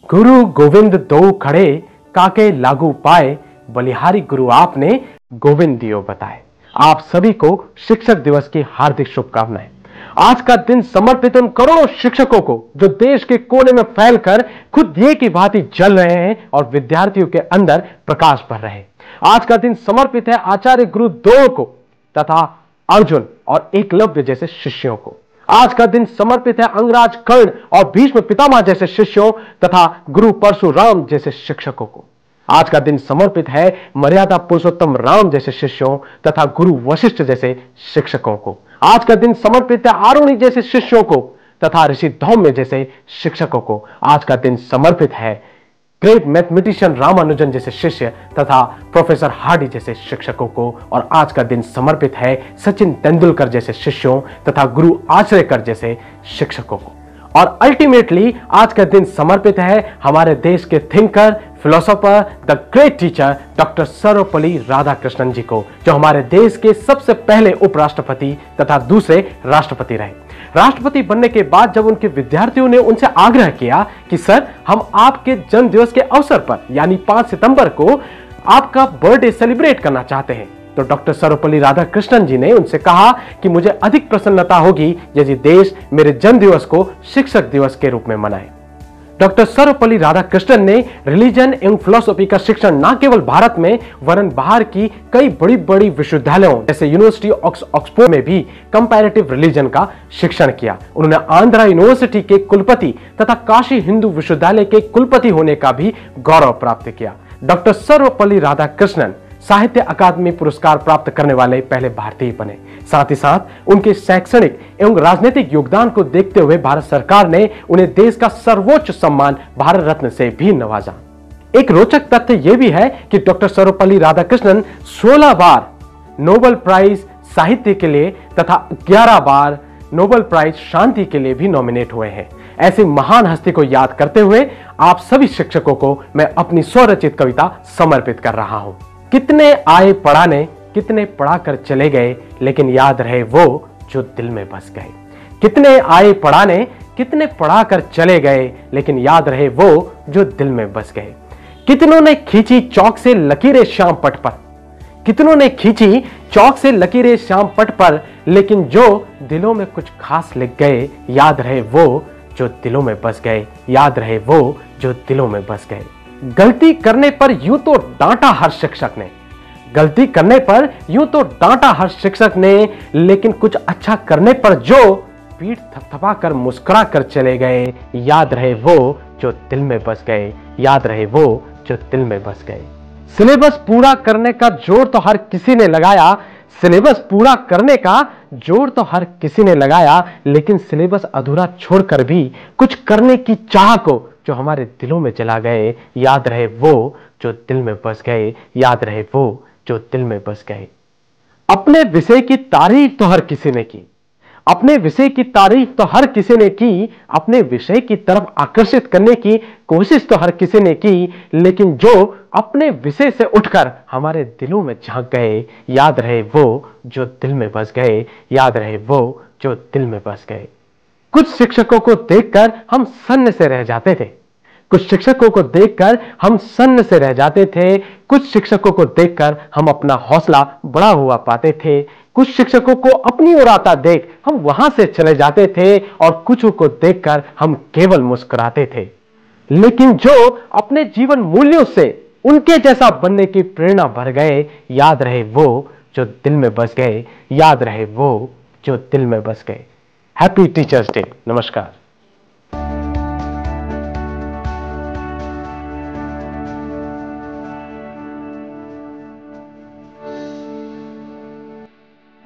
गुरु गोविंद दो खड़े, काके लागू पाए, बलिहारी गुरु आपने, गोविंद दियो बताए। आप सभी को शिक्षक दिवस की हार्दिक शुभकामनाएं। आज का दिन समर्पित उन करोड़ों शिक्षकों को जो देश के कोने में फैलकर खुद दिए की भांति जल रहे हैं और विद्यार्थियों के अंदर प्रकाश भर रहे हैं। आज का दिन समर्पित है आचार्य गुरु द्रोण को तथा अर्जुन और एकलव्य जैसे शिष्यों को। आज का दिन समर्पित है अंगराज कर्ण और भीष्म पितामह जैसे शिष्यों तथा गुरु परशुराम जैसे शिक्षकों को। आज का दिन समर्पित है मर्यादा पुरुषोत्तम राम जैसे शिष्यों तथा गुरु वशिष्ठ जैसे शिक्षकों को। आज का दिन समर्पित है आरुणि जैसे शिष्यों को तथा ऋषि धौम्य जैसे शिक्षकों को। आज का दिन समर्पित है ग्रेट मैथमेटिशियन रामानुजन जैसे शिष्य तथा प्रोफेसर हार्डी जैसे शिक्षकों को। और आज का दिन समर्पित है सचिन तेंदुलकर जैसे शिष्यों तथा गुरु आचरेकर जैसे शिक्षकों को। और अल्टीमेटली आज का दिन समर्पित है हमारे देश के thinker, philosopher, the great teacher doctor Sarvepalli Radhakrishnan ji को, जो हमारे देश के सबसे पहले उपराष्ट्रपति तथा दूसरे राष्ट्रपति रहे। राष्ट्रपति बनने के बाद जब उनके विद्यार्थियों ने उनसे आग्रह किया कि सर, हम आपके जन्म दिवस के अवसर पर यानी 5 सितंबर को आपका बर्थडे सेलिब्रेट करना चाहते हैं, तो डॉक्टर सर्वपल्ली राधाकृष्णन जी ने उनसे कहा कि मुझे अधिक प्रसन्नता होगी यदि देश मेरे जन्म दिवस को शिक्षक दिवस के रूप में मनाए। डॉक्टर सर्वपल्ली राधाकृष्णन ने रिलीजन एवं फिलोसॉफी का शिक्षण न केवल भारत में वरन बाहर की कई बड़ी बड़ी विश्वविद्यालयों जैसे यूनिवर्सिटी ऑक्सफोर्ड में भी कंपैरेटिव रिलीजन का शिक्षण किया। उन्होंने आंध्रा यूनिवर्सिटी के कुलपति तथा काशी हिंदू विश्वविद्यालय के कुलपति होने का भी गौरव प्राप्त किया। डॉक्टर सर्वपल्ली राधाकृष्णन साहित्य अकादमी पुरस्कार प्राप्त करने वाले पहले भारतीय बने। साथ ही साथ उनके शैक्षणिक एवं राजनीतिक योगदान को देखते हुए भारत सरकार ने उन्हें देश का सर्वोच्च सम्मान भारत रत्न से भी नवाजा। एक रोचक तथ्य यह भी है कि डॉक्टर सर्वपल्ली राधाकृष्णन 16 बार नोबेल प्राइज साहित्य के लिए तथा 11 बार नोबेल प्राइज शांति के लिए भी नॉमिनेट हुए हैं। ऐसी महान हस्ती को याद करते हुए आप सभी शिक्षकों को मैं अपनी स्वरचित कविता समर्पित कर रहा हूं। कितने आए पढ़ाने, कितने पढ़ाकर चले गए, लेकिन याद रहे वो जो दिल में बस गए। कितने आए पढ़ाने, कितने पढ़ाकर चले गए, लेकिन याद रहे वो जो दिल में बस गए। कितनों ने खींची चौक से लकीरें श्याम पट पर, कितनों ने खींची चौक से लकीरें श्याम पट पर, लेकिन जो दिलों में कुछ खास लिख गए, याद रहे वो जो दिलों में बस गए, याद रहे वो जो दिलों में बस गए। गलती करने पर यूं तो डांटा हर शिक्षक ने, गलती करने पर यूं तो डांटा हर शिक्षक ने, लेकिन कुछ अच्छा करने पर जो पीठ थपथपा कर मुस्कुरा कर चले गए, याद रहे वो जो दिल में बस गए, याद रहे वो जो दिल में बस गए। सिलेबस पूरा करने का जोर तो हर किसी ने लगाया, सिलेबस पूरा करने का जोर तो हर किसी ने लगाया, लेकिन सिलेबस अधूरा छोड़कर भी कुछ करने की चाह को जो हमारे दिलों में चला गए, याद रहे वो जो दिल में बस गए, याद रहे वो जो दिल में बस गए। अपने विषय की तारीफ तो हर किसी ने की, अपने विषय की तारीफ तो हर किसी ने की, अपने विषय की तरफ आकर्षित करने की कोशिश तो हर किसी ने की, लेकिन जो अपने विषय से उठकर हमारे दिलों में झांक गए, याद रहे वो जो दिल में बस गए, याद रहे वो जो दिल में बस गए। कुछ शिक्षकों को देखकर हम सन्न से रह जाते थे, कुछ शिक्षकों को देखकर हम सन्न से रह जाते थे, कुछ शिक्षकों को देखकर हम अपना हौसला बढ़ा हुआ पाते थे, कुछ शिक्षकों को अपनी ओर आता देख हम वहां से चले जाते थे और कुछ को देखकर हम केवल मुस्कुराते थे। लेकिन जो अपने जीवन मूल्यों से उनके जैसा बनने की प्रेरणा भर गए, याद रहे वो जो दिल में बस गए, याद रहे वो जो दिल में बस गए। Happy teachers day. नमस्कार।